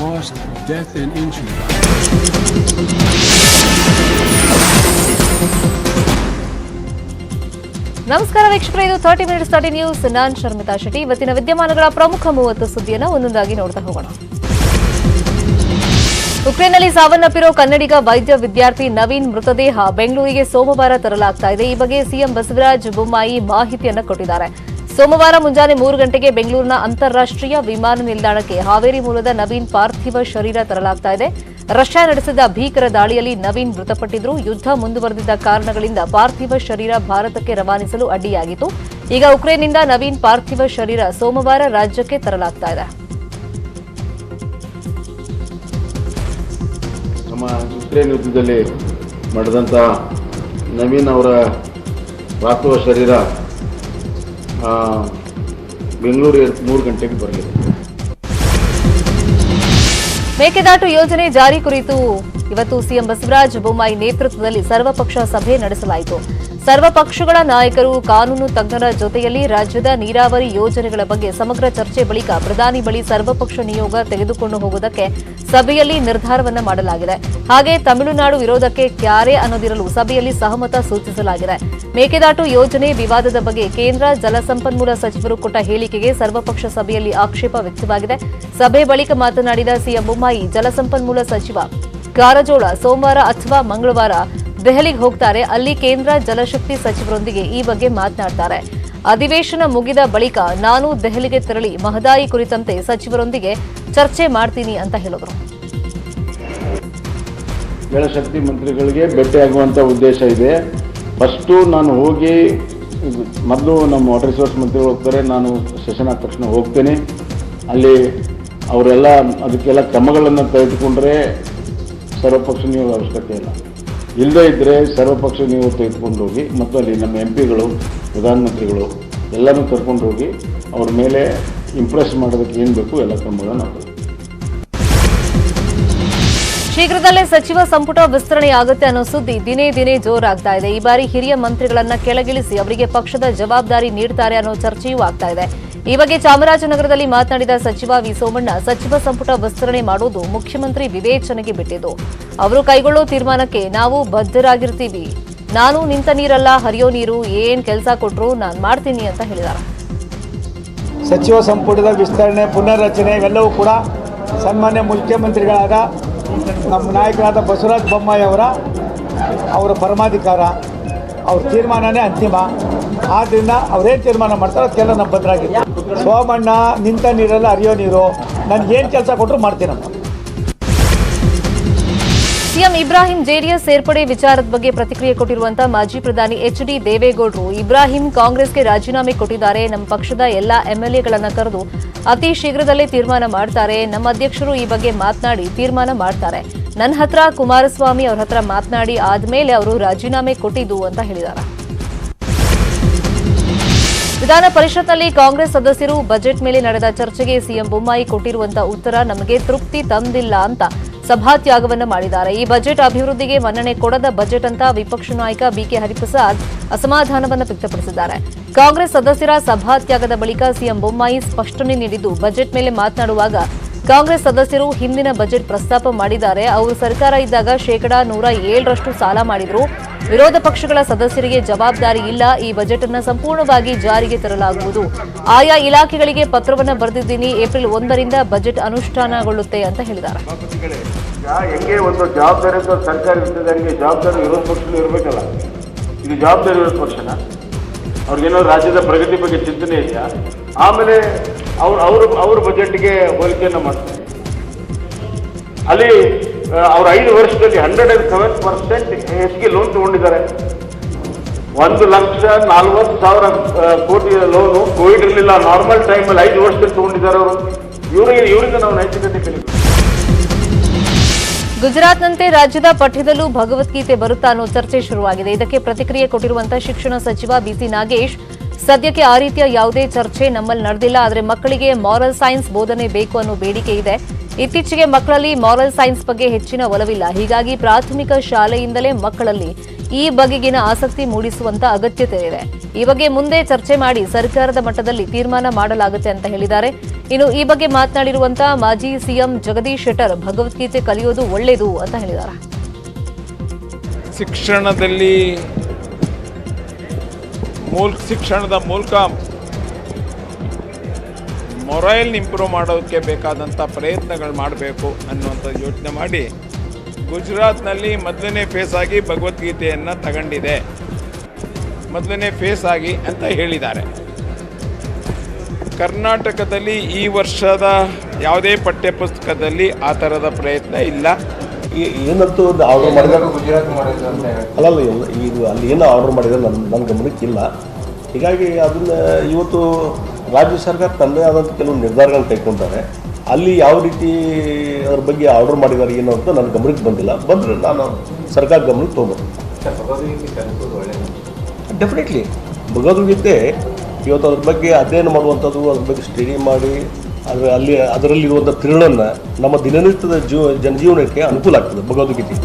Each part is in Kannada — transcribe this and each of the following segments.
caused death and injury. ನಮಸ್ಕಾರ ವೀಕ್ಷಕರೇ, ಇದು 30 ಮಿನಿಟ್ಸ್ 30 ನ್ಯೂಸ್. ನಾನು ಶರ್ಮಿತಾ ಶೆಟ್ಟಿ. ಇವತ್ತಿನ ವಿದ್ಯಮಾನಗಳ ಪ್ರಮುಖ 30 ಸುದ್ದಿಯನ್ನು ಒಂದೊಂದಾಗಿ ನೋಡ್ತಾ ಹೋಗೋಣ. ಉಕ್ರೇನ್ನಲ್ಲಿ ಸಾವನ್ನಪ್ಪಿರೋ ಕನ್ನಡಿಗ ವೈದ್ಯ ವಿದ್ಯಾರ್ಥಿ ನವೀನ್ ಮೃತದೇಹ ಬೆಂಗಳೂರಿಗೆ ಸೋಮವಾರ ತರಲಾಗ್ತಾ ಇದೆ. ಈ ಬಗ್ಗೆ ಸಿಎಂ ಬಸವರಾಜ ಬೊಮ್ಮಾಯಿ ಮಾಹಿತಿಯನ್ನು ಕೊಟ್ಟಿದ್ದಾರೆ. ಸೋಮವಾರ ಮುಂಜಾನೆ 3 ಗಂಟೆಗೆ ಬೆಂಗಳೂರಿನ ಅಂತಾರಾಷ್ಟ್ರೀಯ ವಿಮಾನ ನಿಲ್ದಾಣಕ್ಕೆ ಹಾವೇರಿ ಮೂಲದ ನವೀನ್ ಪಾರ್ಥಿವ ಶರೀರ ತರಲಾಗ್ತಾ ಇದೆ. ರಷ್ಯಾ ನಡೆಸಿದ ಭೀಕರ ದಾಳಿಯಲ್ಲಿ ನವೀನ್ ಮೃತಪಟ್ಟಿದ್ರು. ಯುದ್ಧ ಮುಂದುವರೆದಿದ್ದ ಕಾರಣಗಳಿಂದ ಪಾರ್ಥಿವ ಶರೀರ ಭಾರತಕ್ಕೆ ರವಾನಿಸಲು ಅಡ್ಡಿಯಾಗಿತ್ತು. ಈಗ ಉಕ್ರೇನ್ನಿಂದ ನವೀನ್ ಪಾರ್ಥಿವ ಶರೀರ ಸೋಮವಾರ ರಾಜ್ಯಕ್ಕೆ ತರಲಾಗ್ತಾ ಇದೆ. ನಮ್ಮ ಯುಕ್ರೇನ್ ಯುದ್ಧದಲ್ಲಿ ನಡೆದಂಥ ನವೀನ್ ಅವರ ಪಾರ್ಥಿವ ಶರೀರ ಬೆಂಗಳೂರಿಗೆ 3 ಗಂಟೆಗೆ ಬರಲಿದೆ. ಮೇಕೆದಾಟು ಯೋಜನೆ ಜಾರಿ ಕುರಿತು ಇವತ್ತು ಸಿಎಂ ಬಸವರಾಜ ಬೊಮ್ಮಾಯಿ ನೇತೃತ್ವದಲ್ಲಿ ಸರ್ವಪಕ್ಷ ಸಭೆ ನಡೆಸಲಾಯಿತು. ಸರ್ವಪಕ್ಷಗಳ ನಾಯಕರು, ಕಾನೂನು ತಜ್ಞರ ಜೊತೆಯಲ್ಲಿ ರಾಜ್ಯದ ನೀರಾವರಿ ಯೋಜನೆಗಳ ಬಗ್ಗೆ ಸಮಗ್ರ ಚರ್ಚೆ ಬಳಿಕ ಪ್ರಧಾನಿ ಬಳಿ ಸರ್ವಪಕ್ಷ ನಿಯೋಗ ತೆಗೆದುಕೊಂಡು ಹೋಗುವುದಕ್ಕೆ ಸಭೆಯಲ್ಲಿ ನಿರ್ಧಾರವನ್ನು ಮಾಡಲಾಗಿದೆ. ಹಾಗೆ ತಮಿಳುನಾಡು ವಿರೋಧಕ್ಕೆ ಕ್ಯಾರೆ ಅನ್ನೋದಿರಲು ಸಭೆಯಲ್ಲಿ ಸಹಮತ ಸೂಚಿಸಲಾಗಿದೆ. ಮೇಕೆದಾಟು ಯೋಜನೆ ವಿವಾದದ ಬಗ್ಗೆ ಕೇಂದ್ರ ಜಲಸಂಪನ್ಮೂಲ ಸಚಿವರು ಕೊಟ್ಟ ಹೇಳಿಕೆಗೆ ಸರ್ವಪಕ್ಷ ಸಭೆಯಲ್ಲಿ ಆಕ್ಷೇಪ ವ್ಯಕ್ತವಾಗಿದೆ. ಸಭೆ ಬಳಿಕ ಮಾತನಾಡಿದ ಸಿಎಂ ಬೊಮ್ಮಾಯಿ, ಜಲಸಂಪನ್ಮೂಲ ಸಚಿವ ಕಾರಜೋಳ ಸೋಮವಾರ ಅಥವಾ ಮಂಗಳವಾರ ದೆಹಲಿಗೆ ಹೋಗ್ತಾರೆ. ಅಲ್ಲಿ ಕೇಂದ್ರ ಜಲಶಕ್ತಿ ಸಚಿವರೊಂದಿಗೆ ಈ ಬಗ್ಗೆ ಮಾತನಾಡ್ತಾರೆ. ಅಧಿವೇಶನ ಮುಗಿದ ಬಳಿಕ ನಾನು ದೆಹಲಿಗೆ ತೆರಳಿ ಮಹದಾಯಿ ಕುರಿತಂತೆ ಸಚಿವರೊಂದಿಗೆ ಚರ್ಚೆ ಮಾಡ್ತೀನಿ ಅಂತ ಹೇಳಿದರು. ಜಲಶಕ್ತಿ ಮಂತ್ರಿಗಳಿಗೆ ಭೇಟಿಯಾಗುವಂಥ ಉದ್ದೇಶ ಇದೆ. ಫಸ್ಟು ನಾನು ಹೋಗಿ, ಮೊದಲು ನಮ್ಮ ವಾಟರ್ ರಿಸೋರ್ಸ್ ಮಂತ್ರಿಗಳು ಹೋಗ್ತಾರೆ, ನಾನು ಸೆಷನ್ ಆದ ತಕ್ಷಣ ಹೋಗ್ತೇನೆ. ಅಲ್ಲಿ ಅವರೆಲ್ಲ ಅದಕ್ಕೆಲ್ಲ ಕ್ರಮಗಳನ್ನು ತೆಗೆದುಕೊಂಡ್ರೆ ಸರ್ವಪಕ್ಷ ನಿಯೋಗ ಅವಶ್ಯಕತೆ ಇಲ್ಲ. ಇಲ್ಲದೇ ಇದ್ದರೆ ಸರ್ವಪಕ್ಷ ನಿಯೋಗ ತೆಗೆದುಕೊಂಡು ಹೋಗಿ ಮತ್ತು ಅಲ್ಲಿ ನಮ್ಮ ಎಂಪಿಗಳು, ಪ್ರಧಾನಮಂತ್ರಿಗಳು ಎಲ್ಲನೂ ಕರ್ಕೊಂಡು ಹೋಗಿ ಅವ್ರ ಮೇಲೆ ಇಂಪ್ರೆಸ್ ಮಾಡೋದಕ್ಕೆ ಏನು ಬೇಕು ಎಲ್ಲ ಕ್ರಮಗಳನ್ನು ಹಾಕೋದು. ಶೀಘ್ರದಲ್ಲೇ ಸಚಿವ ಸಂಪುಟ ವಿಸ್ತರಣೆ ಆಗುತ್ತೆ ಅನ್ನೋ ಸುದ್ದಿ ದಿನೇ ದಿನೇ ಜೋರಾಗ್ತಾ ಇದೆ. ಈ ಬಾರಿ ಹಿರಿಯ ಮಂತ್ರಿಗಳನ್ನ ಕೆಳಗಿಳಿಸಿ ಅವರಿಗೆ ಪಕ್ಷದ ಜವಾಬ್ದಾರಿ ನೀಡ್ತಾರೆ ಅನ್ನೋ ಚರ್ಚೆಯೂ ಆಗ್ತಾ ಇದೆ. ಈ ಬಗ್ಗೆ ಚಾಮರಾಜನಗರದಲ್ಲಿ ಮಾತನಾಡಿದ ಸಚಿವ ವಿ ಸೋಮಣ್ಣ, ಸಚಿವ ಸಂಪುಟ ವಿಸ್ತರಣೆ ಮಾಡೋದು ಮುಖ್ಯಮಂತ್ರಿ ವಿವೇಚನೆಗೆ ಬಿಟ್ಟಿದ್ದು. ಅವರು ಕೈಗೊಳ್ಳೋ ತೀರ್ಮಾನಕ್ಕೆ ನಾವು ಬದ್ಧರಾಗಿರ್ತೀವಿ. ನಾನು ನಿಂತ ನೀರಲ್ಲ ಹರಿಯೋ ನೀರು, ಏನ್ ಕೆಲಸ ಕೊಟ್ರು ನಾನು ಮಾಡ್ತೀನಿ ಅಂತ ಹೇಳಿದ್ದಾರೆ. ಸಚಿವ ಸಂಪುಟದ ವಿಸ್ತರಣೆ, ಪುನರ್ರಚನೆ ಇವೆಲ್ಲವೂ ಕೂಡ ಸನ್ಮಾನ್ಯ ಮುಖ್ಯಮಂತ್ರಿಗಳಾದ ನಮ್ಮ ನಾಯಕರಾದ ಬಸವರಾಜ ಬೊಮ್ಮಾಯಿ ಅವರ ಪರಮಾಧಿಕಾರ, ಅವ್ರ ತೀರ್ಮಾನನೇ ಅಂತಿಮ. ಆದ್ದರಿಂದ ಅವರೇನು ತೀರ್ಮಾನ ಮಾಡ್ತಾರೋ ಅದಕ್ಕೆಲ್ಲ ನಮ್ಮ ಬದ್ಧರಾಗಿತ್ತು. ಸೋಮಣ್ಣ ನಿಂತ ನೀರೆಲ್ಲ ಹರಿಯೋ ನೀರು, ನನಗೇನು ಕೆಲಸ ಕೊಟ್ಟರು ಮಾಡ್ತೀನಮ್ಮ. ಸಿಎಂ ಇಬ್ರಾಹಿಂ ಜೆಡಿಎಸ್ ಸೇರ್ಪಡೆ ವಿಚಾರದ ಬಗ್ಗೆ ಪ್ರತಿಕ್ರಿಯೆ ಕೊಟ್ಟಿರುವಂತಹ ಮಾಜಿ ಪ್ರಧಾನಿ ಎಚ್ಡಿ ದೇವೇಗೌಡರು, ಇಬ್ರಾಹಿಂ ಕಾಂಗ್ರೆಸ್ಗೆ ರಾಜೀನಾಮೆ ಕೊಟ್ಟಿದ್ದಾರೆ. ನಮ್ಮ ಪಕ್ಷದ ಎಲ್ಲಾ ಎಂಎಲ್ಎಗಳನ್ನ ಕರೆದು ಅತಿ ಶೀಘ್ರದಲ್ಲೇ ತೀರ್ಮಾನ ಮಾಡ್ತಾರೆ. ನಮ್ಮ ಅಧ್ಯಕ್ಷರು ಈ ಬಗ್ಗೆ ಮಾತನಾಡಿ ತೀರ್ಮಾನ ಮಾಡ್ತಾರೆ. ನನ್ನ ಹತ್ರ ಕುಮಾರಸ್ವಾಮಿ ಅವ್ರ ಹತ್ರ ಮಾತನಾಡಿ ಆದ್ಮೇಲೆ ಅವರು ರಾಜೀನಾಮೆ ಕೊಟ್ಟಿದ್ದು ಅಂತ ಹೇಳಿದ್ದಾರೆ. ವಿಧಾನ ಪರಿಷತ್ನಲ್ಲಿ ಕಾಂಗ್ರೆಸ್ ಸದಸ್ಯರು ಬಜೆಟ್ ಮೇಲೆ ನಡೆದ ಚರ್ಚೆಗೆ ಸಿಎಂ ಬೊಮ್ಮಾಯಿ ಕೊಟ್ಟಿರುವಂತಹ ಉತ್ತರ ನಮಗೆ ತೃಪ್ತಿ ತಂದಿಲ್ಲ ಅಂತ ಸಭಾತ್ಯಾಗವನ್ನು ಮಾಡಿದ್ದಾರೆ. ಈ ಬಜೆಟ್ ಅಭಿವೃದ್ಧಿಗೆ ಮನ್ನಣೆ ಕೊಡದ ಬಜೆಟ್ ಅಂತ ವಿಪಕ್ಷ ನಾಯಕ ಬಿಕೆ ಹರಿಪ್ರಸಾದ್ ಅಸಮಾಧಾನವನ್ನು ವ್ಯಕ್ತಪಡಿಸಿದ್ದಾರೆ. ಕಾಂಗ್ರೆಸ್ ಸದಸ್ಯರ ಸಭಾತ್ಯಾಗದ ಬಳಿಕ ಸಿಎಂ ಬೊಮ್ಮಾಯಿ ಸ್ಪಷ್ಟನೆ ನೀಡಿದ್ದು, ಬಜೆಟ್ ಮೇಲೆ ಮಾತನಾಡುವಾಗ ಕಾಂಗ್ರೆಸ್ ಸದಸ್ಯರು ಹಿಂದಿನ ಬಜೆಟ್ ಪ್ರಸ್ತಾಪ ಮಾಡಿದ್ದಾರೆ. ಅವರು ಸರ್ಕಾರ ಇದ್ದಾಗ ಶೇಕಡಾ 107ರಷ್ಟು ಸಾಲ ಮಾಡಿದ್ರು. ವಿರೋಧ ಪಕ್ಷಗಳ ಸದಸ್ಯರಿಗೆ ಜವಾಬ್ದಾರಿ ಇಲ್ಲ. ಈ ಬಜೆಟ್ ಅನ್ನು ಸಂಪೂರ್ಣವಾಗಿ ಜಾರಿಗೆ ತರಲಾಗುವುದು. ಆಯಾ ಇಲಾಖೆಗಳಿಗೆ ಪತ್ರವನ್ನು ಬರೆದಿದ್ದೀನಿ. ಏಪ್ರಿಲ್ 1ರಿಂದ ಬಜೆಟ್ ಅನುಷ್ಠಾನಗೊಳ್ಳುತ್ತೆ ಅಂತ ಹೇಳಿದ್ದಾರೆ. ಹೆಂಗೆ ಒಂದು ಜವಾಬ್ದಾರಿ ಸರ್ಕಾರ ಇರ್ತದೆ, ಹಂಗೆ ಜವಾಬ್ದಾರಿ ವಿರೋಧ ಪಕ್ಷಗಳು ಇರಬೇಕಲ್ಲ. ಇದು ಜವಾಬ್ದಾರಿ ವಿರೋಧ ಪಕ್ಷನ ಅವ್ರಿಗೇನೋ ರಾಜ್ಯದ ಪ್ರಗತಿ ಬಗ್ಗೆ ಚಿಂತನೆ ಇದೆಯಾ? ಆಮೇಲೆ ಅವ್ರ ಬಜೆಟ್ಗೆ ಹೋಲಿಕೆಯನ್ನು ಮಾಡ್ತಾರೆ. ಅಲ್ಲಿ ಅವ್ರ 5 ವರ್ಷದಲ್ಲಿ 107% ಹೆಚ್ಚಿಗೆ ಲೋನ್ ತಗೊಂಡಿದ್ದಾರೆ. 1,40,000 ಕೋಟಿ ಲೋನು ಕೋವಿಡ್ ಇರಲಿಲ್ಲ, ನಾರ್ಮಲ್ ಟೈಮಲ್ಲಿ 5 ವರ್ಷದಲ್ಲಿ ತಗೊಂಡಿದ್ದಾರೆ ಅವರು. ಇವರಿಂದ ನಾವು ನೈತಿಕತೆ ಕಲಿಬೇಕು. ಗುಜರಾತ್ನಂತೆ ರಾಜ್ಯದ ಪಠ್ಯದಲ್ಲೂ ಭಗವದ್ಗೀತೆ ಬರುತ್ತಾ ಅನ್ನೋ ಚರ್ಚೆ ಶುರುವಾಗಿದೆ. ಇದಕ್ಕೆ ಪ್ರತಿಕ್ರಿಯೆ ಕೊಟ್ಟಿರುವಂತಹ ಶಿಕ್ಷಣ ಸಚಿವ ಬಿಸಿ ನಾಗೇಶ್, ಸದ್ಯಕ್ಕೆ ಆ ರೀತಿಯ ಯಾವುದೇ ಚರ್ಚೆ ನಮ್ಮಲ್ಲಿ ನಡೆದಿಲ್ಲ. ಆದರೆ ಮಕ್ಕಳಿಗೆ ಮಾರಲ್ ಸೈನ್ಸ್ ಬೋಧನೆ ಬೇಕು ಅನ್ನೋ ಬೇಡಿಕೆ ಇದೆ. ಇತ್ತೀಚೆಗೆ ಮಕ್ಕಳಲ್ಲಿ ಮಾರಲ್ ಸೈನ್ಸ್ ಬಗ್ಗೆ ಹೆಚ್ಚಿನ ಒಲವಿಲ್ಲ. ಹೀಗಾಗಿ ಪ್ರಾಥಮಿಕ ಶಾಲೆಯಿಂದಲೇ ಮಕ್ಕಳಲ್ಲಿ ಈ ಬಗೆಗಿನ ಆಸಕ್ತಿ ಮೂಡಿಸುವಂತ ಅಗತ್ಯತೆ ಇದೆ. ಈ ಬಗ್ಗೆ ಮುಂದೆ ಚರ್ಚೆ ಮಾಡಿ ಸರ್ಕಾರದ ಮಟ್ಟದಲ್ಲಿ ತೀರ್ಮಾನ ಮಾಡಲಾಗುತ್ತೆ ಅಂತ ಹೇಳಿದ್ದಾರೆ. ಇನ್ನು ಈ ಬಗ್ಗೆ ಮಾತನಾಡಿರುವಂತಹ ಮಾಜಿ ಸಿಎಂ ಜಗದೀಶ್ ಶೆಟ್ಟರ್ ಭಗವದ್ಗೀತೆ ಕಲಿಯೋದು ಒಳ್ಳೆಯದು ಅಂತ ಹೇಳಿದ್ದಾರೆ. ಶಿಕ್ಷಣದ ಮೂಲಕ ಮೊರೈಲ್ ಇಂಪ್ರೂವ್ ಮಾಡೋದಕ್ಕೆ ಬೇಕಾದಂಥ ಪ್ರಯತ್ನಗಳು ಮಾಡಬೇಕು ಅನ್ನುವಂಥ ಯೋಚನೆ ಮಾಡಿ ಗುಜರಾತ್ನಲ್ಲಿ ಮೊದಲನೇ ಫೇಸ್ ಆಗಿ ಭಗವದ್ಗೀತೆಯನ್ನು ತಗೊಂಡಿದೆ. ಮೊದಲನೇ ಫೇಸ್ ಆಗಿ ಅಂತ ಹೇಳಿದ್ದಾರೆ. ಕರ್ನಾಟಕದಲ್ಲಿ ಈ ವರ್ಷದ ಯಾವುದೇ ಪಠ್ಯಪುಸ್ತಕದಲ್ಲಿ ಆ ಥರದ ಪ್ರಯತ್ನ ಇಲ್ಲ. ಏನಂತೂ ಆರ್ಡರ್ ಮಾಡಿದಾಗ ಅಲ್ಲಲ್ಲ ಈಗ ಅಲ್ಲಿ ಏನೋ ಆರ್ಡರ್ ಮಾಡಿದರೆ ನನ್ನ ಗಮನಕ್ಕಿಲ್ಲ. ಹೀಗಾಗಿ ಅದನ್ನು ಇವತ್ತು ರಾಜ್ಯ ಸರ್ಕಾರ ತನ್ನದೇ ಆದಂಥ ಕೆಲವು ನಿರ್ಧಾರಗಳನ್ನು ಕೈಗೊಂಡಿದ್ದಾರೆ. ಅಲ್ಲಿ ಯಾವ ರೀತಿ ಅದ್ರ ಬಗ್ಗೆ ಆರ್ಡರ್ ಮಾಡಿದ್ದಾರೆ ಏನು ಅಂತ ನನ್ನ ಗಮನಕ್ಕೆ ಬಂದಿಲ್ಲ. ಬಂದರೆ ನಾನು ಸರ್ಕಾರ ಗಮನಕ್ಕೆ ತೊಗೊಂಬರ್ತೀನಿ. ಡೆಫಿನೆಟ್ಲಿ ಭಗವದ್ಗೀತೆ ಇವತ್ತು ಅದ್ರ ಬಗ್ಗೆ ಅಧ್ಯಯನ ಮಾಡುವಂಥದ್ದು, ಅದ್ರ ಬಗ್ಗೆ ಸ್ಟಡಿ ಮಾಡಿ ಅದರಲ್ಲಿರುವಂಥ ತಿರುಳನ್ನು ನಮ್ಮ ದಿನನಿತ್ಯದ ಜನಜೀವನಕ್ಕೆ ಅನುಕೂಲ ಆಗ್ತದೆ ಭಗವದ್ಗೀತೆ.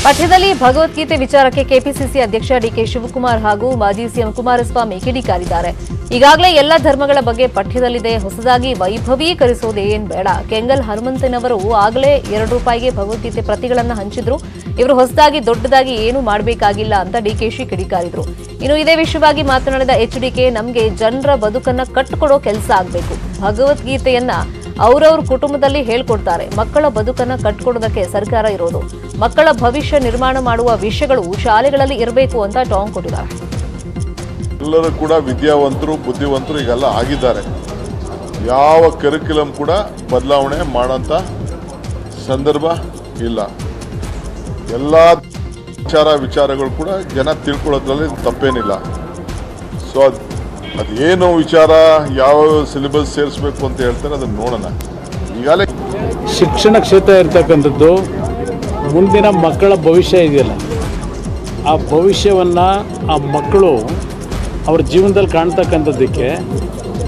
ಪಠ್ಯದಲ್ಲಿ ಭಗವದ್ಗೀತೆ ವಿಚಾರಕ್ಕೆ ಕೆಪಿಸಿಸಿ ಅಧ್ಯಕ್ಷ ಡಿಕೆ ಶಿವಕುಮಾರ್ ಹಾಗೂ ಮಾಜಿ ಸಿಎಂ ಕುಮಾರಸ್ವಾಮಿ ಕಿಡಿಕಾರಿದ್ದಾರೆ. ಈಗಾಗಲೇ ಎಲ್ಲ ಧರ್ಮಗಳ ಬಗ್ಗೆ ಪಠ್ಯದಲ್ಲಿದೆ, ಹೊಸದಾಗಿ ವೈಭವೀಕರಿಸೋದೇನ್ ಬೇಡ. ಕೆಂಗಲ್ ಹನುಮಂತನವರು ಆಗಲೇ ₹2 ಭಗವದ್ಗೀತೆ ಪ್ರತಿಗಳನ್ನು ಹಂಚಿದ್ರು. ಇವರು ಹೊಸದಾಗಿ ದೊಡ್ಡದಾಗಿ ಏನು ಮಾಡಬೇಕಾಗಿಲ್ಲ ಅಂತ ಡಿಕೆಶಿ ಕಿಡಿಕಾರಿದ್ರು. ಇನ್ನು ಇದೇ ವಿಷಯವಾಗಿ ಮಾತನಾಡಿದ ಎಚ್ಡಿಕೆ, ನಮಗೆ ಜನರ ಬದುಕನ್ನ ಕಟ್ಟಿಕೊಡೋ ಕೆಲಸ ಆಗಬೇಕು. ಭಗವದ್ಗೀತೆಯನ್ನ ಅವರವ್ರ ಕುಟುಂಬದಲ್ಲಿ ಹೇಳ್ಕೊಡ್ತಾರೆ. ಮಕ್ಕಳ ಬದುಕನ್ನ ಕಟ್ಟಿಕೊಡೋದಕ್ಕೆ ಸರ್ಕಾರ ಇರೋದು. ಮಕ್ಕಳ ಭವಿಷ್ಯ ನಿರ್ಮಾಣ ಮಾಡುವ ವಿಷಯಗಳು ಶಾಲೆಗಳಲ್ಲಿ ಇರಬೇಕು ಅಂತ ಟಾಂಗ್ ಕೊಟ್ಟಿದ್ದಾರೆ. ಎಲ್ಲರೂ ಕೂಡ ವಿದ್ಯಾವಂತರು, ಬುದ್ಧಿವಂತರು ಈಗೆಲ್ಲ ಆಗಿದ್ದಾರೆ. ಯಾವ ಕರಿಕ್ಯುಲಮ್ ಕೂಡ ಬದಲಾವಣೆ ಮಾಡೋಂಥ ಸಂದರ್ಭ ಇಲ್ಲ. ಎಲ್ಲ ವಿಚಾರಗಳು ಕೂಡ ಜನ ತಿಳ್ಕೊಳ್ಳೋದ್ರಲ್ಲಿ ತಪ್ಪೇನಿಲ್ಲ. ಸೊ ಅದೇನು ವಿಚಾರ ಯಾವ ಸಿಲೆಬಸ್ ಸೇರಿಸ್ಬೇಕು ಅಂತ ಹೇಳ್ತಾರೆ, ಅದನ್ನು ನೋಡೋಣ. ಈಗಾಗಲೇ ಶಿಕ್ಷಣ ಕ್ಷೇತ್ರ ಇರ್ತಕ್ಕಂಥದ್ದು ಮುಂದಿನ ಮಕ್ಕಳ ಭವಿಷ್ಯ ಇದೆಯಲ್ಲ, ಆ ಭವಿಷ್ಯವನ್ನು ಆ ಮಕ್ಕಳು ಅವ್ರ ಜೀವನದಲ್ಲಿ ಕಾಣ್ತಕ್ಕಂಥದ್ದಕ್ಕೆ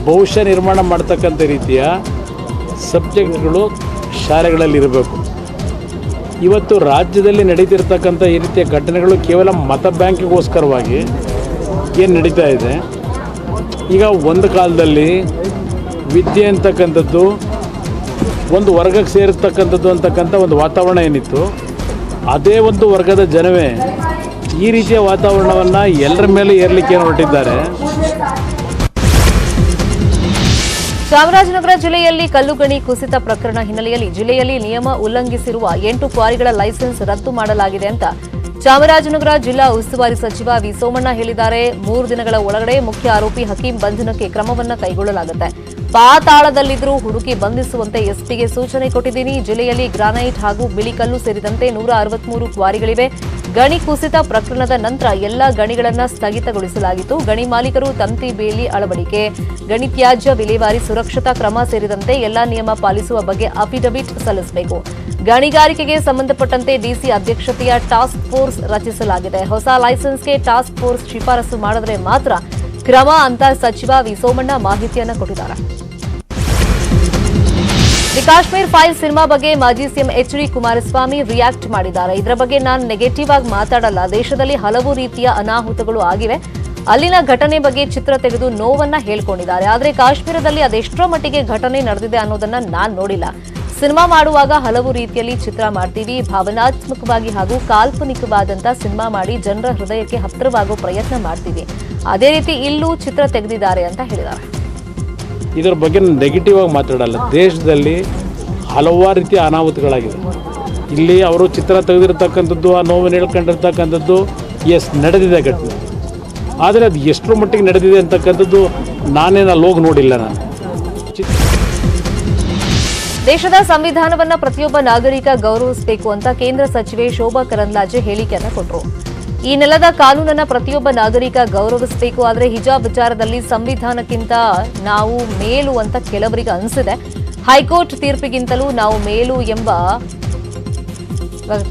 ಭವಿಷ್ಯ ನಿರ್ಮಾಣ ಮಾಡ್ತಕ್ಕಂಥ ರೀತಿಯ ಸಬ್ಜೆಕ್ಟ್ಗಳು ಶಾಲೆಗಳಲ್ಲಿ ಇರಬೇಕು. ಇವತ್ತು ರಾಜ್ಯದಲ್ಲಿ ನಡೀತಿರ್ತಕ್ಕಂಥ ಈ ರೀತಿಯ ಘಟನೆಗಳು ಕೇವಲ ಮತ ಬ್ಯಾಂಕಿಗೋಸ್ಕರವಾಗಿ ಏನು ನಡೀತಾ ಇದೆ. ಈಗ ಒಂದು ಕಾಲದಲ್ಲಿ ವಿದ್ಯೆ ಅಂತಕ್ಕಂಥದ್ದು ಒಂದು ವರ್ಗಕ್ಕೆ ಸೇರಿರ್ತಕ್ಕಂಥದ್ದು ಅಂತಕ್ಕಂಥ ಒಂದು ವಾತಾವರಣ ಏನಿತ್ತು, ಅದೇ ಒಂದು ವರ್ಗದ ಜನವೇ ಈ ರೀತಿಯ ವಾತಾವರಣವನ್ನು ಎಲ್ಲರ ಮೇಲೆ ಏರಲಿಕ್ಕೆ ಹೊರಟಿದ್ದಾರೆ. ಚಾಮರಾಜನಗರ ಜಿಲ್ಲೆಯಲ್ಲಿ ಕಲ್ಲುಗಣಿ ಕುಸಿತ ಪ್ರಕರಣ ಹಿನ್ನೆಲೆಯಲ್ಲಿ ಜಿಲ್ಲೆಯಲ್ಲಿ ನಿಯಮ ಉಲ್ಲಂಘಿಸಿರುವ 8 ಕ್ವಾರಿಗಳ ಲೈಸೆನ್ಸ್ ರದ್ದು ಮಾಡಲಾಗಿದೆ ಅಂತ ಚಾಮರಾಜನಗರ ಜಿಲ್ಲಾ ಉಸ್ತುವಾರಿ ಸಚಿವ ವಿ ಸೋಮಣ್ಣ ಹೇಳಿದ್ದಾರೆ. 3 ದಿನಗಳ ಒಳಗಡೆ ಮುಖ್ಯ ಆರೋಪಿ ಹಕೀಂ ಬಂಧನಕ್ಕೆ ಕ್ರಮವನ್ನು ಕೈಗೊಳ್ಳಲಾಗುತ್ತೆ. ಪಾತಾಳದಲ್ಲಿದ್ದರೂ ಹುಡುಕಿ ಬಂಧಿಸುವಂತೆ ಎಸ್ಪಿಗೆ ಸೂಚನೆ ಕೊಟ್ಟಿದ್ದೀನಿ. ಜಿಲ್ಲೆಯಲ್ಲಿ ಗ್ರಾನೈಟ್ ಹಾಗೂ ಬಿಳಿಕಲ್ಲು ಸೇರಿದಂತೆ 163 ಕ್ವಾರಿಗಳಿವೆ. ಗಣಿ ಕುಸಿತ ಪ್ರಕರಣದ ನಂತರ ಎಲ್ಲ ಗಣಿಗಳನ್ನು ಸ್ಥಗಿತಗೊಳಿಸಲಾಗಿತ್ತು. ಗಣಿ ಮಾಲೀಕರು ತಂತಿ ಬೇಲಿ ಅಳವಡಿಕೆ, ಗಣಿ ತ್ಯಾಜ್ಯ ವಿಲೇವಾರಿ, ಸುರಕ್ಷತಾ ಕ್ರಮ ಸೇರಿದಂತೆ ಎಲ್ಲಾ ನಿಯಮ ಪಾಲಿಸುವ ಬಗ್ಗೆ ಅಫಿಡವಿಟ್ ಸಲ್ಲಿಸಬೇಕು. ಗಣಿಗಾರಿಕೆಗೆ ಸಂಬಂಧಪಟ್ಟಂತೆ ಡಿಸಿ ಅಧ್ಯಕ್ಷತೆಯ ಟಾಸ್ಕ್ ಫೋರ್ಸ್ ರಚಿಸಲಾಗಿದೆ. ಹೊಸ ಲೈಸೆನ್ಸ್ಗೆ ಟಾಸ್ಕ್ ಫೋರ್ಸ್ ಶಿಫಾರಸು ಮಾಡಿದ್ರೆ ಮಾತ್ರ ಕ್ರಮ ಅಂತ ಸಚಿವ ವಿ ಸೋಮಣ್ಣ ಮಾಹಿತಿಯನ್ನು ಕೊಟ್ಟಿದ್ದಾರೆ. ದಿ ಕಾಶ್ಮೀರ್ ಫೈಲ್ ಸಿನಿಮಾ ಬಗ್ಗೆ ಮಾಜಿ ಸಿಎಂ ಎಚ್.ಡಿ. ಕುಮಾರಸ್ವಾಮಿ ರಿಯಾಕ್ಟ್ ಮಾಡಿದ್ದಾರೆ. ಇದರ ಬಗ್ಗೆ ನಾನು ನೆಗೆಟಿವ್ ಆಗಿ ಮಾತಾಡಲ್ಲ. ದೇಶದಲ್ಲಿ ಹಲವು ರೀತಿಯ ಅನಾಹುತಗಳು ಆಗಿವೆ. ಅಲ್ಲಿನ ಘಟನೆ ಬಗ್ಗೆ ಚಿತ್ರ ತೆಗೆದು ನೋವನ್ನ ಹೇಳ್ಕೊಂಡಿದ್ದಾರೆ. ಆದರೆ ಕಾಶ್ಮೀರದಲ್ಲಿ ಅದೆಷ್ಟರ ಮಟ್ಟಿಗೆ ಘಟನೆ ನಡೆದಿದೆ ಅನ್ನೋದನ್ನ ನಾನು ನೋಡಿಲ್ಲ. ಸಿನಿಮಾ ಮಾಡುವಾಗ ಹಲವು ರೀತಿಯಲ್ಲಿ ಚಿತ್ರ ಮಾಡ್ತೀವಿ. ಭಾವನಾತ್ಮಕವಾಗಿ ಹಾಗೂ ಕಾಲ್ಪನಿಕವಾದಂತ ಸಿನಿಮಾ ಮಾಡಿ ಜನರ ಹೃದಯಕ್ಕೆ ಹತ್ತಿರವಾಗೋ ಪ್ರಯತ್ನ ಮಾಡ್ತೀವಿ. ಅದೇ ರೀತಿ ಇಲ್ಲೂ ಚಿತ್ರ ತೆಗೆದಿದ್ದಾರೆ ಅಂತ ಹೇಳಿದ್ದಾರೆ. ಇದರ ಬಗ್ಗೆ ನೆಗೆಟಿವ್ ಆಗಿ ಮಾತಾಡಲ್ಲ. ದೇಶದಲ್ಲಿ ಹಲವಾರು ರೀತಿಯ ಅನಾಹುತಗಳಾಗಿದೆ. ಇಲ್ಲಿ ಅವರು ಚಿತ್ರ ತೆಗೆದಿರ್ತಕ್ಕಂಥದ್ದು, ಆ ನೋವನ್ನು ಹೇಳ್ಕೊಂಡಿರ್ತಕ್ಕಂಥದ್ದು ನಡೆದಿದೆ ಘಟನೆ. ಆದರೆ ಅದು ಎಷ್ಟರ ಮಟ್ಟಿಗೆ ನಡೆದಿದೆ ಅಂತಕ್ಕಂಥದ್ದು ನಾನೇನು ಅಲ್ಲಿ ಹೋಗಿ ನೋಡಿಲ್ಲ. ನಾನು ದೇಶದ ಸಂವಿಧಾನವನ್ನ ಪ್ರತಿಯೊಬ್ಬ ನಾಗರಿಕ ಗೌರವಿಸಬೇಕು ಅಂತ ಕೇಂದ್ರ ಸಚಿವೆ ಶೋಭಾ ಕರಂದ್ಲಾಜೆ ಹೇಳಿಕೆಯನ್ನು ಕೊಟ್ಟರು. ಈ ನೆಲದ ಕಾನೂನನ್ನ ಪ್ರತಿಯೊಬ್ಬ ನಾಗರಿಕ ಗೌರವಿಸಬೇಕು. ಆದರೆ ಹಿಜಾಬ್ ವಿಚಾರದಲ್ಲಿ ಸಂವಿಧಾನಕ್ಕಿಂತ ನಾವು ಮೇಲು ಅಂತ ಕೆಲವರಿಗೆ ಅನಿಸಿದೆ. ಹೈಕೋರ್ಟ್ ತೀರ್ಪಿಗಿಂತಲೂ ನಾವು ಮೇಲು ಎಂಬ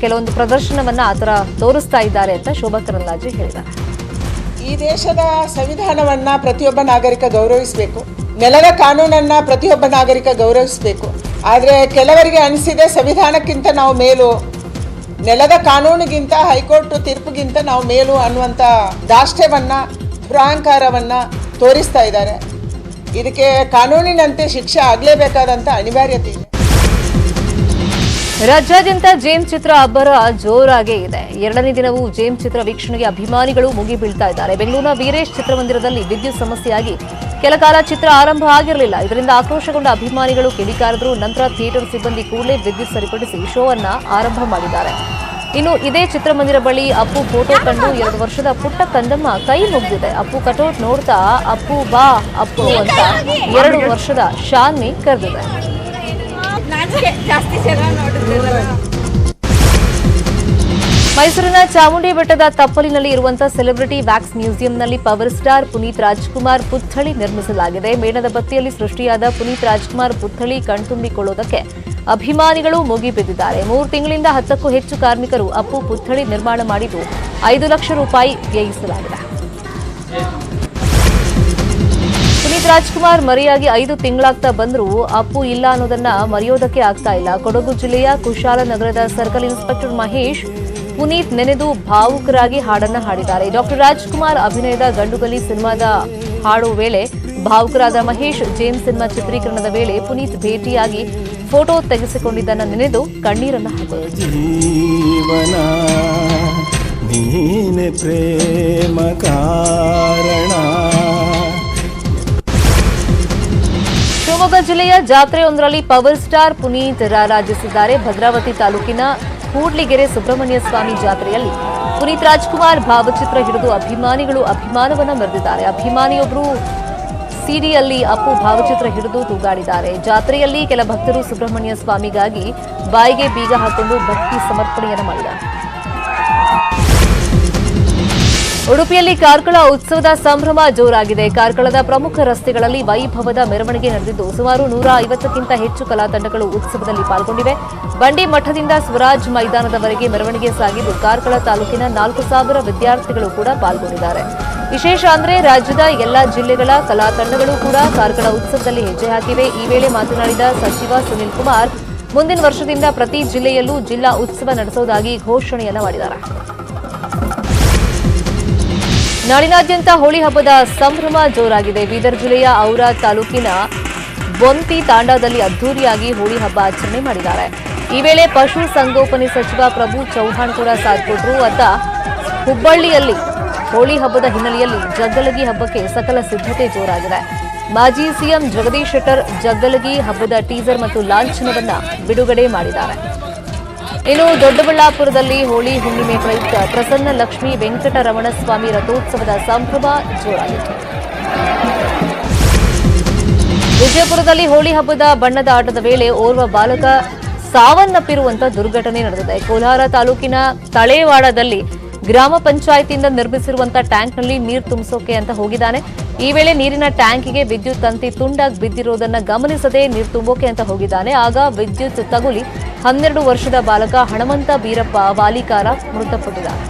ಕೆಲವೊಂದು ಪ್ರದರ್ಶನವನ್ನ ಆತರ ತೋರಿಸ್ತಾ ಇದ್ದಾರೆ ಅಂತ ಶೋಭಾ ಕರಂದ್ಲಾಜೆ ಹೇಳಿದ್ದಾರೆ. ಈ ದೇಶದ ಸಂವಿಧಾನವನ್ನ ಪ್ರತಿಯೊಬ್ಬ ನಾಗರಿಕ ಗೌರವಿಸಬೇಕು. ನೆಲದ ಕಾನೂನನ್ನ ಪ್ರತಿಯೊಬ್ಬ ನಾಗರಿಕ ಗೌರವಿಸಬೇಕು. ಆದರೆ ಕೆಲವರಿಗೆ ಅನಿಸಿದೆ ಸಂವಿಧಾನಕ್ಕಿಂತ ನಾವು ಮೇಲು ನೆಲದ ಕಾನೂನಿಗಿಂತ ಹೈಕೋರ್ಟ್ ತೀರ್ಪಿಗಿಂತ ನಾವು ಮೇಲು ಅನ್ನುವಂಥ ದಾಷ್ಟ್ಯವನ್ನ ದುರಹಂಕಾರವನ್ನ ತೋರಿಸ್ತಾ ಇದ್ದಾರೆ. ಇದಕ್ಕೆ ಕಾನೂನಿನಂತೆ ಶಿಕ್ಷೆ ಆಗಲೇಬೇಕಾದಂಥ ಅನಿವಾರ್ಯತೆ ಇದೆ. ರಾಜ್ಯಾದ್ಯಂತ ಜೇಮ್ಸ್ ಚಿತ್ರ ಅಬ್ಬರ ಜೋರಾಗೇ ಇದೆ. ಎರಡನೇ ದಿನವೂ ಜೇಮ್ಸ್ ಚಿತ್ರ ವೀಕ್ಷಣೆಗೆ ಅಭಿಮಾನಿಗಳು ಮುಗಿ ಬೀಳ್ತಾ ಇದ್ದಾರೆ. ಬೆಂಗಳೂರಿನ ವೀರೇಶ್ ಚಿತ್ರಮಂದಿರದಲ್ಲಿ ವಿದ್ಯುತ್ ಸಮಸ್ಯೆಯಾಗಿ ಕೆಲ ಕಾಲ ಚಿತ್ರ ಆರಂಭ ಆಗಿರಲಿಲ್ಲ. ಇದರಿಂದ ಆಕ್ರೋಶಗೊಂಡ ಅಭಿಮಾನಿಗಳು ಕಿಡಿಕಾರಿದ್ರು. ನಂತರ ಥಿಯೇಟರ್ ಸಿಬ್ಬಂದಿ ಕೂಡಲೇ ವಿದ್ಯುತ್ ಸರಿಪಡಿಸಿ ಶೋ ಅನ್ನ ಆರಂಭ ಮಾಡಿದ್ದಾರೆ. ಇನ್ನು ಇದೇ ಚಿತ್ರಮಂದಿರ ಬಳಿ ಅಪ್ಪು ಫೋಟೋ ಕಂಡು 2 ವರ್ಷದ ಪುಟ್ಟ ಕಂದಮ್ಮ ಕೈ ಮುಗಿದಿದೆ. ಅಪ್ಪು ಕಟೌಟ್ ನೋಡ್ತಾ ಅಪ್ಪು ಬಾ ಅಪ್ಪು ಅಂತ 2 ವರ್ಷದ ಶಾನ್ವಿ ಕರೆದಿದೆ. ಮೈಸೂರಿನ ಚಾಮುಂಡಿ ಬೆಟ್ಟದ ತಪ್ಪಲಿನಲ್ಲಿ ಇರುವಂತಹ ಸೆಲೆಬ್ರಿಟಿ ವ್ಯಾಕ್ಸ್ ಮ್ಯೂಸಿಯಂನಲ್ಲಿ ಪವರ್ ಸ್ಟಾರ್ ಪುನೀತ್ ರಾಜ್ಕುಮಾರ್ ಪುತ್ಥಳಿ ನಿರ್ಮಿಸಲಾಗಿದೆ. ಮೇಣದ ಬತ್ತಿಯಲ್ಲಿ ಸೃಷ್ಟಿಯಾದ ಪುನೀತ್ ರಾಜ್ಕುಮಾರ್ ಪುತ್ಥಳಿ ಕಣ್ತುಂಬಿಕೊಳ್ಳುವುದಕ್ಕೆ ಅಭಿಮಾನಿಗಳು ಮುಗಿಬಿದ್ದಿದ್ದಾರೆ. 3 ತಿಂಗಳಿಂದ 10ಕ್ಕೂ ಹೆಚ್ಚು ಕಾರ್ಮಿಕರು ಅಪ್ಪು ಪುತ್ಥಳಿ ನಿರ್ಮಾಣ ಮಾಡಿದ್ದು 5 ಲಕ್ಷ ರೂಪಾಯಿ ವ್ಯಯಿಸಲಾಗಿದೆ. ಪುನೀತ್ ರಾಜ್ಕುಮಾರ್ ಮರೆಯಾಗಿ 5 ತಿಂಗಳಾಗ್ತಾ ಬಂದರೂ ಅಪ್ಪು ಇಲ್ಲ ಅನ್ನೋದನ್ನ ಮರೆಯೋದಕ್ಕೆ ಆಗ್ತಾ ಇಲ್ಲ. ಕೊಡಗು ಜಿಲ್ಲೆಯ ಕುಶಾಲನಗರದ ಸರ್ಕಲ್ ಇನ್ಸ್ಪೆಕ್ಟರ್ ಮಹೇಶ್ ಪುನೀತ್ ನೆನೆದು ಭಾವುಕರಾಗಿ ಹಾಡನ್ನ ಹಾಡಿದ್ದಾರೆ. ಡಾಕ್ಟರ್ ರಾಜ್ಕುಮಾರ್ ಅಭಿನಯದ ಗಂಡುಗಲಿ ಸಿನಿಮಾದ ಹಾಡುವ ವೇಳೆ ಭಾವುಕರಾದ ಮಹೇಶ್ ಜೇಮ್ಸ್ ಸಿನಿಮಾ ಚಿತ್ರೀಕರಣದ ವೇಳೆ ಪುನೀತ್ ಭೇಟಿಯಾಗಿ ಫೋಟೋ ತೆಗೆಸಿಕೊಂಡಿದ್ದನ್ನು ನೆನೆದು ಕಣ್ಣೀರನ್ನು ಹಾಕಿದರು. ಜೀವನ ನೀನೆ ಪ್ರೇಮ ಕಾರಣ. ಶಿವಮೊಗ್ಗ ಜಿಲ್ಲೆಯ ಜಾತ್ರೆಯೊಂದರಲ್ಲಿ ಪವರ್ ಸ್ಟಾರ್ ಪುನೀತ್ ರಾರಾಜಿಸಿದ್ದಾರೆ. ಭದ್ರಾವತಿ ತಾಲೂಕಿನ ಕೂಡ್ಲಿಗೆರೆ ಸುಬ್ರಹ್ಮಣ್ಯ ಸ್ವಾಮಿ ಜಾತ್ರೆಯಲ್ಲಿ ಪುನೀತ್ ರಾಜ್ಕುಮಾರ್ ಭಾವಚಿತ್ರ ಹಿಡಿದು ಅಭಿಮಾನಿಗಳು ಅಭಿಮಾನವನ್ನ ಮೆರೆದಿದ್ದಾರೆ. ಅಭಿಮಾನಿಯೊಬ್ಬರು ಸಿಡಿಯಲ್ಲಿ ಅಪ್ಪು ಭಾವಚಿತ್ರ ಹಿಡಿದು ತೂಗಾಡಿದ್ದಾರೆ. ಜಾತ್ರೆಯಲ್ಲಿ ಕೆಲ ಭಕ್ತರು ಸುಬ್ರಹ್ಮಣ್ಯ ಸ್ವಾಮಿಗಾಗಿ ಬಾಯಿಗೆ ಬೀಗ ಹಾಕೊಂಡು ಭಕ್ತಿ ಸಮರ್ಪಣೆಯನ್ನು ಮಾಡಿದ್ದಾರೆ. ಉಡುಪಿಯಲ್ಲಿ ಕಾರ್ಕಳ ಉತ್ಸವದ ಸಂಭ್ರಮ ಜೋರಾಗಿದೆ. ಕಾರ್ಕಳದ ಪ್ರಮುಖ ರಸ್ತೆಗಳಲ್ಲಿ ವೈಭವದ ಮೆರವಣಿಗೆ ನಡೆದಿದ್ದು ಸುಮಾರು 150ಕ್ಕಿಂತ ಹೆಚ್ಚು ಕಲಾ ತಂಡಗಳು ಉತ್ಸವದಲ್ಲಿ ಪಾಲ್ಗೊಂಡಿವೆ. ಬಂಡಿ ಮಠದಿಂದ ಸ್ವರಾಜ್ ಮೈದಾನದವರೆಗೆ ಮೆರವಣಿಗೆ ಸಾಗಿದ್ದು ಕಾರ್ಕಳ ತಾಲೂಕಿನ 4,000 ವಿದ್ಯಾರ್ಥಿಗಳು ಕೂಡ ಪಾಲ್ಗೊಂಡಿದ್ದಾರೆ. ವಿಶೇಷ ಅಂದರೆ ರಾಜ್ಯದ ಎಲ್ಲಾ ಜಿಲ್ಲೆಗಳ ಕಲಾ ತಂಡಗಳು ಕೂಡ ಕಾರ್ಕಳ ಉತ್ಸವದಲ್ಲಿ ಹೆಜ್ಜೆ ಹಾಕಿವೆ. ಈ ವೇಳೆ ಮಾತನಾಡಿದ ಸಚಿವ ಸುನಿಲ್ ಕುಮಾರ್ ಮುಂದಿನ ವರ್ಷದಿಂದ ಪ್ರತಿ ಜಿಲ್ಲೆಯಲ್ಲೂ ಜಿಲ್ಲಾ ಉತ್ಸವ ನಡೆಸುವುದಾಗಿ ಘೋಷಣೆಯನ್ನ ಮಾಡಿದ್ದಾರೆ. ನಾಡಿನಾದ್ಯಂತ ಹೋಳಿ ಹಬ್ಬದ ಸಂಭ್ರಮ ಜೋರಾಗಿದೆ. ಬೀದರ್ ಜಿಲ್ಲೆಯ ಔರಾ ತಾಲೂಕಿನ ಬೊಂತಿ ತಾಂಡಾದಲ್ಲಿ ಅದ್ದೂರಿಯಾಗಿ ಹೋಳಿ ಹಬ್ಬ ಆಚರಣೆ ಮಾಡಿದ್ದಾರೆ. ಈ ವೇಳೆ ಪಶು ಸಂಗೋಪನೆ ಸಚಿವ ಪ್ರಭು ಚೌಹಾಣ್ ಕೂಡ ಸಾಥ್ ಕೊಟ್ಟರು. ಅತ್ತ ಹುಬ್ಬಳ್ಳಿಯಲ್ಲಿ ಹೋಳಿ ಹಬ್ಬದ ಹಿನ್ನೆಲೆಯಲ್ಲಿ ಜಗ್ಗಲಗಿ ಹಬ್ಬಕ್ಕೆ ಸಕಲ ಸಿದ್ಧತೆ ಜೋರಾಗಿದೆ. ಮಾಜಿ ಸಿಎಂ ಜಗದೀಶ್ ಶೆಟ್ಟರ್ ಜಗ್ಗಲಗಿ ಹಬ್ಬದ ಟೀಸರ್ ಮತ್ತು ಲಾಂಛನವನ್ನ ಬಿಡುಗಡೆ ಮಾಡಿದ್ದಾರೆ. ಇನ್ನು ದೊಡ್ಡಬಳ್ಳಾಪುರದಲ್ಲಿ ಹೋಳಿ ಹುಣ್ಣಿಮೆ ಪ್ರಯುಕ್ತ ಪ್ರಸನ್ನ ಲಕ್ಷ್ಮೀ ವೆಂಕಟರಮಣ ಸ್ವಾಮಿ ರಥೋತ್ಸವದ ಸಂಭ್ರಮ ಜೋರಾಗಿತ್ತು. ವಿಜಯಪುರದಲ್ಲಿ ಹೋಳಿ ಹಬ್ಬದ ಬಣ್ಣದ ಆಟದ ವೇಳೆ ಓರ್ವ ಬಾಲಕ ಸಾವನ್ನಪ್ಪಿರುವಂತಹ ದುರ್ಘಟನೆ ನಡೆದಿದೆ. ಕೋಲಾರ ತಾಲೂಕಿನ ತಳೇವಾಡದಲ್ಲಿ ಗ್ರಾಮ ಪಂಚಾಯಿತಿಯಿಂದ ನಿರ್ಮಿಸಿರುವಂತಹ ಟ್ಯಾಂಕ್ನಲ್ಲಿ ನೀರು ತುಂಬಿಸೋಕೆ ಅಂತ ಹೋಗಿದ್ದಾನೆ. ಈ ವೇಳೆ ನೀರಿನ ಟ್ಯಾಂಕಿಗೆ ವಿದ್ಯುತ್ ತಂತಿ ತುಂಡಾಗಿ ಬಿದ್ದಿರುವುದನ್ನ ಗಮನಿಸದೆ ನೀರು ತುಂಬೋಕೆ ಅಂತ ಹೋಗಿದ್ದಾನೆ. ಆಗ ವಿದ್ಯುತ್ ತಗುಲಿ 12 ವರ್ಷದ ಬಾಲಕ ಹಣಮಂತ ಬೀರಪ್ಪ ವಾಲಿಕಾರ ಮೃತಪಟ್ಟಿದ್ದಾನೆ.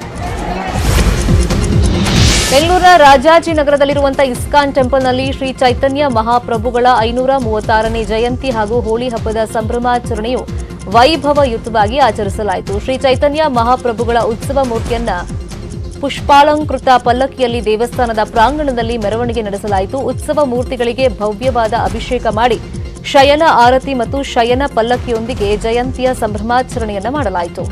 ಬೆಂಗಳೂರಿನ ರಾಜಾಜಿನಗರದಲ್ಲಿರುವಂತಹ ಇಸ್ಕಾನ್ ಟೆಂಪಲ್ನಲ್ಲಿ ಶ್ರೀ ಚೈತನ್ಯ ಮಹಾಪ್ರಭುಗಳ 536ನೇ ಜಯಂತಿ ಹಾಗೂ ಹೋಳಿ ಹಬ್ಬದ ಸಂಭ್ರಮಾಚರಣೆಯು ವೈಭವಯುತವಾಗಿ ಆಚರಿಸಲಾಯಿತು. ಶ್ರೀ ಚೈತನ್ಯ ಮಹಾಪ್ರಭುಗಳ ಉತ್ಸವ ಮೂರ್ತಿಯನ್ನ ಪುಷ್ಪಾಲಂಕೃತ ಪಲ್ಲಕ್ಕಿಯಲ್ಲಿ ದೇವಸ್ಥಾನದ ಪ್ರಾಂಗಣದಲ್ಲಿ ಮೆರವಣಿಗೆ ನಡೆಸಲಾಯಿತು. ಉತ್ಸವ ಮೂರ್ತಿಗಳಿಗೆ ಭವ್ಯವಾದ ಅಭಿಷೇಕ ಮಾಡಿ ಶಯನ ಆರತಿ ಮತ್ತು ಶಯನ ಪಲ್ಲಕ್ಕಿಯೊಂದಿಗೆ ಜಯಂತಿಯ ಸಂಭ್ರಮಾಚರಣೆಯನ್ನ ಮಾಡಲಾಯಿತು.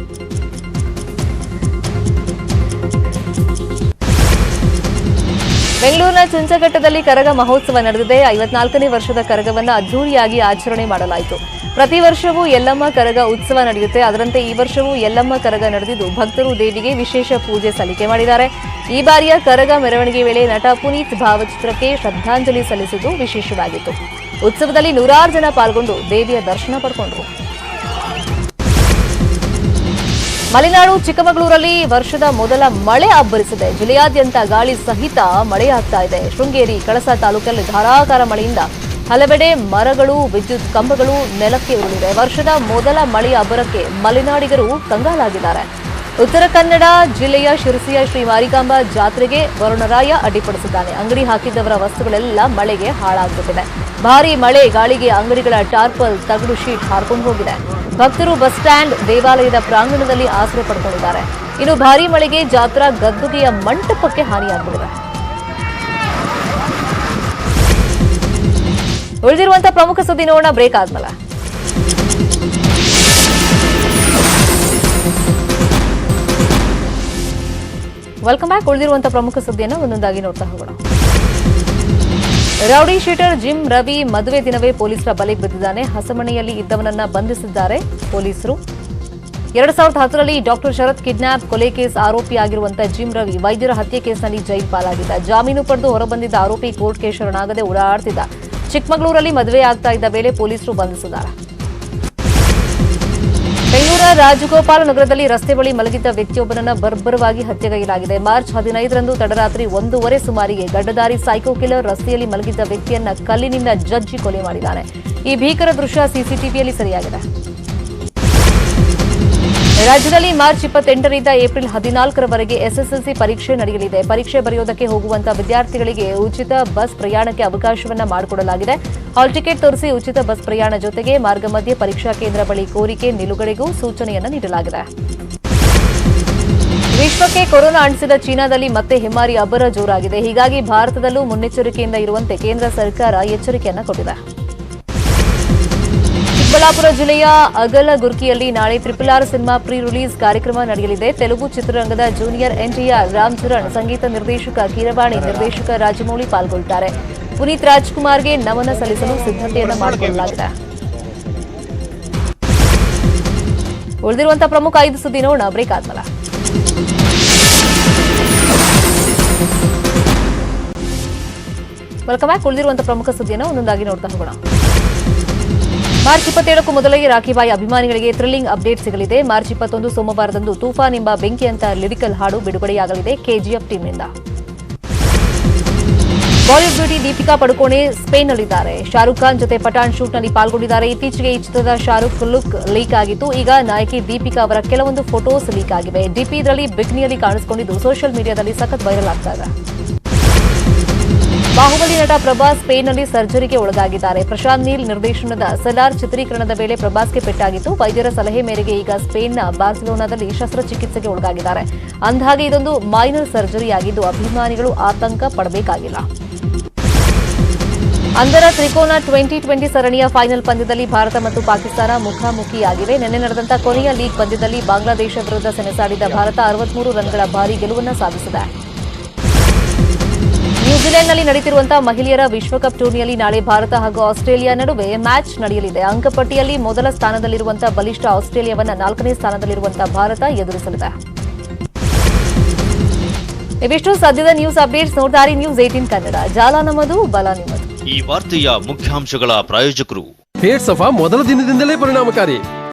ಬೆಂಗಳೂರಿನ ಚುಂಚಘಟ್ಟದಲ್ಲಿ ಕರಗ ಮಹೋತ್ಸವ ನಡೆದಿದೆ. 54ನೇ ವರ್ಷದ ಕರಗವನ್ನು ಅದ್ದೂರಿಯಾಗಿ ಆಚರಣೆ ಮಾಡಲಾಯಿತು. ಪ್ರತಿ ವರ್ಷವೂ ಯಲ್ಲಮ್ಮ ಕರಗ ಉತ್ಸವ ನಡೆಯುತ್ತೆ. ಅದರಂತೆ ಈ ವರ್ಷವೂ ಯಲ್ಲಮ್ಮ ಕರಗ ನಡೆದಿದ್ದು ಭಕ್ತರು ದೇವಿಗೆ ವಿಶೇಷ ಪೂಜೆ ಸಲ್ಲಿಕೆ ಮಾಡಿದ್ದಾರೆ. ಈ ಬಾರಿಯ ಕರಗ ಮೆರವಣಿಗೆ ವೇಳೆ ನಟ ಪುನೀತ್ ಭಾವಚಿತ್ರಕ್ಕೆ ಶ್ರದ್ಧಾಂಜಲಿ ಸಲ್ಲಿಸಿದ್ದು ವಿಶೇಷವಾಗಿತ್ತು. ಉತ್ಸವದಲ್ಲಿ 100 ಜನ ಪಾಲ್ಗೊಂಡು ದೇವಿಯ ದರ್ಶನ ಪಡ್ಕೊಂಡ್ರು. ಮಲೆನಾಡು ಚಿಕ್ಕಮಗಳೂರಲ್ಲಿ ವರ್ಷದ ಮೊದಲ ಮಳೆ ಅಬ್ಬರಿಸಿದೆ. ಜಿಲ್ಲೆಯಾದ್ಯಂತ ಗಾಳಿ ಸಹಿತ ಮಳೆಯಾಗ್ತಾ ಇದೆ. ಶೃಂಗೇರಿ, ಕಳಸ ತಾಲೂಕಲ್ಲಿ ಧಾರಾಕಾರ ಮಳೆಯಿಂದ ಹಲವೆಡೆ ಮರಗಳು, ವಿದ್ಯುತ್ ಕಂಬಗಳು ನೆಲಕ್ಕೆ ಉರುಳಿವೆ. ವರ್ಷದ ಮೊದಲ ಮಳೆಯ ಅಬ್ಬರಕ್ಕೆ ಮಲೆನಾಡಿಗರು ಕಂಗಾಲಾಗಿದ್ದಾರೆ. ಉತ್ತರ ಕನ್ನಡ ಜಿಲ್ಲೆಯ ಶಿರಸಿಯ ಶ್ರೀ ಮಾರಿಕಾಂಬಾ ಜಾತ್ರೆಗೆ ವರುಣರಾಯ ಅಡ್ಡಿಪಡಿಸಿದ್ದಾನೆ. ಅಂಗಡಿ ಹಾಕಿದ್ದವರ ವಸ್ತುಗಳೆಲ್ಲ ಮಳೆಗೆ ಹಾಳಾಗುತ್ತಿದೆ. ಭಾರೀ ಮಳೆ ಗಾಳಿಗೆ ಅಂಗಡಿಗಳ ಟಾರ್ಪಲ್, ತಗಡು ಶೀಟ್ ಹಾರ್ಕೊಂಡು ಹೋಗಿದೆ. ಭಕ್ತರು ಬಸ್ ಸ್ಟ್ಯಾಂಡ್, ದೇವಾಲಯದ ಪ್ರಾಂಗಣದಲ್ಲಿ ಆಶ್ರಯ ಪಡ್ಕೊಂಡಿದ್ದಾರೆ. ಇನ್ನು ಭಾರೀ ಮಳೆಗೆ ಜಾತ್ರಾ ಗದ್ದುಗೆಯ ಮಂಟಪಕ್ಕೆ ಹಾನಿಯಾಗಿದೆ. ಉಳಿದಿರುವಂತಹ ಪ್ರಮುಖ ಸುದ್ದಿ ನೋಡೋಣ ಬ್ರೇಕ್ ಆದ್ಮೇಲೆ. Welcome back. ಉಳಿದಿರುವಂತಹ ಪ್ರಮುಖ ಸುದ್ದಿಯನ್ನು ಒಂದೊಂದಾಗಿ ನೋಡ್ತಾ ಹೋಗೋಣ. ರೌಡಿ ಶೀಟರ್ ಜಿಮ್ ರವಿ ಮದುವೆ ದಿನವೇ ಪೊಲೀಸರ ಬಲೆಗೆ ಬಿದ್ದಿದ್ದಾನೆ. ಹಸಮಣೆಯಲ್ಲಿ ಇದ್ದವನನ್ನ ಬಂಧಿಸಿದ್ದಾರೆ ಪೊಲೀಸರು. 2010ರಲ್ಲಿ ಡಾಕ್ಟರ್ ಶರತ್ ಕಿಡ್ನಾಪ್ ಕೊಲೆ ಕೇಸ್ ಆರೋಪಿಯಾಗಿರುವಂತಹ ಜಿಮ್ ರವಿ ವೈದ್ಯರ ಹತ್ಯೆ ಕೇಸ್ನಲ್ಲಿ ಜೈಲು ಪಾಲಾಗಿದ್ದ. ಜಾಮೀನು ಪಡೆದು ಹೊರಬಂದಿದ್ದ ಆರೋಪಿ ಕೋರ್ಟ್ಗೆ ಶರಣಾಗದೆ ಓಡಾಡ್ತಿದ್ದ. ಚಿಕ್ಕಮಗಳೂರಲ್ಲಿ ಮದುವೆ ಆಗ್ತಾ ಇದ್ದ ವೇಳೆ ಪೊಲೀಸರು ಬಂಧಿಸಿದ್ದಾರೆ. ಬೆಂಗಳೂರ ರಾಜಗೋಪಾಲ ನಗರದಲ್ಲಿ ರಸ್ತೆ ಬಳಿ ಮಲಗಿದ್ದ ವ್ಯಕ್ತಿಯೊಬ್ಬನನ್ನ ಬರ್ಬರವಾಗಿ ಹತ್ಯೆಗೈಯಲಾಗಿದೆ. ಮಾರ್ಚ್ 15ರಂದು ತಡರಾತ್ರಿ 1:15 ಸುಮಾರಿಗೆ ಗಡ್ಡಧಾರಿ ಸೈಕೋ ಕಿಲ್ಲರ್ ರಸ್ತೆಯಲ್ಲಿ ಮಲಗಿದ್ದ ವ್ಯಕ್ತಿಯನ್ನ ಕಲ್ಲಿನಿಂದ ಜಜ್ಜಿ ಕೊಲೆ ಮಾಡಿದ್ದಾನೆ. ಈ ಭೀಕರ ದೃಶ್ಯ ಸಿಸಿಟಿವಿಯಲ್ಲಿ ಸೆರೆಯಾಗಿದೆ. ರಾಜ್ಯದಲ್ಲಿ ಮಾರ್ಚ್ 28ರಿಂದ ಏಪ್ರಿಲ್ 14ರವರೆಗೆ ಎಸ್ಎಸ್ಎಲ್ಸಿ ಪರೀಕ್ಷೆ ನಡೆಯಲಿದೆ. ಪರೀಕ್ಷೆ ಬರೆಯೋದಕ್ಕೆ ಹೋಗುವಂತಹ ವಿದ್ಯಾರ್ಥಿಗಳಿಗೆ ಉಚಿತ ಬಸ್ ಪ್ರಯಾಣಕ್ಕೆ ಅವಕಾಶವನ್ನ ಮಾಡಿಕೊಡಲಾಗಿದೆ. ಹಾಲ್ ಟಿಕೆಟ್ ತೋರಿಸಿ ಉಚಿತ ಬಸ್ ಪ್ರಯಾಣ ಜೊತೆಗೆ ಮಾರ್ಗ ಮಧ್ಯೆ ಪರೀಕ್ಷಾ ಕೇಂದ್ರ ಬಳಿ ಕೋರಿಕೆ ನಿಲುಗಡೆಗೂ ಸೂಚನೆಯನ್ನು ನೀಡಲಾಗಿದೆ. ವಿಶ್ವಕ್ಕೆ ಕೊರೋನಾ ಅಂಟಿಸಿದ ಚೀನಾದಲ್ಲಿ ಮತ್ತೆ ಹೆಮ್ಮಾರಿ ಅಬ್ಬರ ಜೋರಾಗಿದೆ. ಹೀಗಾಗಿ ಭಾರತದಲ್ಲೂ ಮುನ್ನೆಚ್ಚರಿಕೆಯಿಂದ ಇರುವಂತೆ ಕೇಂದ್ರ ಸರ್ಕಾರ ಎಚ್ಚರಿಕೆಯನ್ನು ಕೊಟ್ಟಿದೆ. ಚಿಕ್ಕಬಳ್ಳಾಪುರ ಜಿಲ್ಲೆಯ ಅಗಲಗುರ್ಕಿಯಲ್ಲಿ ನಾಳೆ RRR ಸಿನಿಮಾ ಪ್ರೀ ರಿಲೀಸ್ ಕಾರ್ಯಕ್ರಮ ನಡೆಯಲಿದೆ. ತೆಲುಗು ಚಿತ್ರರಂಗದ ಜೂನಿಯರ್ NTR, ರಾಮ್ ಚರಣ್, ಸಂಗೀತ ನಿರ್ದೇಶಕ ಕೀರವಾಣಿ, ನಿರ್ದೇಶಕ ರಾಜಮೌಳಿ ಪಾಲ್ಗೊಳ್ಳುತ್ತಾರೆ. ಪುನೀತ್ ರಾಜ್ಕುಮಾರ್ಗೆ ನಮನ ಸಲ್ಲಿಸಲು ಸಿದ್ಧತೆಯನ್ನು ಮಾಡಿಕೊಳ್ಳಲಾಗಿದೆ. ಉಳಿದಿರುವಂತಹ ಪ್ರಮುಖ 5 ಸುದ್ದಿ ನೋಡೋಣ ಬ್ರೇಕ್ ಆದ್ಮೇಲೆ. Welcome back. ಉಳಿದಿರುವಂತಹ ಪ್ರಮುಖ ಸುದ್ದಿಯನ್ನು ಒಂದೊಂದಾಗಿ ನೋಡ್ತಾ ಹೋಗೋಣ. ಮಾರ್ಚ್ 27ಕ್ಕೂ ಮೊದಲೇ ರಾಖಿಬಾಯಿ ಅಭಿಮಾನಿಗಳಿಗೆ ಥ್ರಿಲ್ಲಿಂಗ್ ಅಪ್ಡೇಟ್ ಸಿಗಲಿದೆ. ಮಾರ್ಚ್ 21 ಸೋಮವಾರದಂದು ತೂಫಾನ್ ಎಂಬ ಬೆಂಕಿಯಂತ ಲಿರಿಕಲ್ ಹಾಡು ಬಿಡುಗಡೆಯಾಗಲಿದೆ KGF ಟೀಮ್ನಿಂದ. ಬಾಲಿವುಡ್ ಬ್ಯೂಟಿ ದೀಪಿಕಾ ಪಡುಕೋಣೆ ಸ್ಪೇನ್ನಲ್ಲಿದ್ದಾರೆ. ಶಾರುಖ್ ಖಾನ್ ಜೊತೆ ಪಠಾಣ್ ಶೂಟ್ನಲ್ಲಿ ಪಾಲ್ಗೊಂಡಿದ್ದಾರೆ. ಇತ್ತೀಚೆಗೆ ಈ ಚಿತ್ರದ ಶಾರುಖ್ ಲುಕ್ ಲೀಕ್ ಆಗಿತ್ತು. ಈಗ ನಾಯಕಿ ದೀಪಿಕಾ ಅವರ ಕೆಲವೊಂದು ಫೋಟೋಸ್ ಲೀಕ್ ಆಗಿವೆ. ಡಿಪಿ ಇದರಲ್ಲಿ ಬಿಕ್ನಿಯಲ್ಲಿ ಕಾಣಿಸಿಕೊಂಡಿದ್ದು ಸೋಷಿಯಲ್ ಮೀಡಿಯಾದಲ್ಲಿ ಸಖತ್ ವೈರಲ್ ಆಗ್ತಾ ಇದೆ. ಬಾಹುಬಲಿ ನಟ ಪ್ರಭಾಸ್ ಸ್ಪೇನ್ನಲ್ಲಿ ಸರ್ಜರಿಗೆ ಒಳಗಾಗಿದ್ದಾರೆ. ಪ್ರಶಾಂತ್ ನೀಲ್ ನಿರ್ದೇಶನದ ಸಲಾರ್ ಚಿತ್ರೀಕರಣದ ವೇಳೆ ಪ್ರಭಾಸ್ಗೆ ಪೆಟ್ಟಾಗಿತ್ತು. ವೈದ್ಯರ ಸಲಹೆ ಮೇರೆಗೆ ಈಗ ಸ್ಪೇನ್ನ ಬಾರ್ಸಿಲೋನಾದಲ್ಲಿ ಶಸ್ತ್ರಚಿಕಿತ್ಸೆಗೆ ಒಳಗಾಗಿದ್ದಾರೆ. ಅಂದಹಾಗೆ ಇದೊಂದು ಮೈನರ್ ಸರ್ಜರಿ ಆಗಿದ್ದು ಅಭಿಮಾನಿಗಳು ಆತಂಕ ಪಡಬೇಕಾಗಿಲ್ಲ. ಅಂಧರ ತ್ರಿಕೋನ 2020 ಸರಣಿಯ ಫೈನಲ್ ಪಂದ್ಯದಲ್ಲಿ ಭಾರತ ಮತ್ತು ಪಾಕಿಸ್ತಾನ ಮುಖಾಮುಖಿಯಾಗಿವೆ. ನಿನ್ನೆ ನಡೆದಂತ ಕೊನೆಯ ಲೀಗ್ ಪಂದ್ಯದಲ್ಲಿ ಬಾಂಗ್ಲಾದೇಶ ವಿರುದ್ಧ ಸೆಣಸಾಡಿದ ಭಾರತ 63 ರನ್ಗಳ ಭಾರೀ ಗೆಲುವನ್ನು ಸಾಧಿಸಿದೆ. ನ್ಯೂಜಿಲೆಂಡ್ನಲ್ಲಿ ನಡೆಯುತ್ತಿರುವಂತಹ ಮಹಿಳೆಯರ ವಿಶ್ವಕಪ್ ಟೂರ್ನಿಯಲ್ಲಿ ನಾಳೆ ಭಾರತ ಹಾಗೂ ಆಸ್ಟ್ರೇಲಿಯಾ ನಡುವೆ ಮ್ಯಾಚ್ ನಡೆಯಲಿದೆ. ಅಂಕಪಟ್ಟಿಯಲ್ಲಿ ಮೊದಲ ಸ್ಥಾನದಲ್ಲಿರುವಂತಹ ಬಲಿಷ್ಠ ಆಸ್ಟ್ರೇಲಿಯಾವನ್ನ 4ನೇ ಸ್ಥಾನದಲ್ಲಿರುವಂತಹ ಭಾರತ ಎದುರಿಸಲಿದೆ. ಇವಿಷ್ಟು ಸದ್ಯದ ನ್ಯೂಸ್ ಅಪ್ಡೇಟ್ಸ್. ನೋಡ್ತಾರೆ ನ್ಯೂಸ್ 18 ಕನ್ನಡ. ಜಾಲ ನಮ್ಮದು, ಬಲ ನಿಮ್ಮದು. ಈ ವಾರ್ತೆಯ ಮುಖ್ಯಾಂಶಗಳ ಪ್ರಾಯೋಜಕರು ಹೇರ್ ಸಫಾ ಮೊದಲ ದಿನದಿಂದಲೇ ಪರಿಣಾಮಕಾರಿ.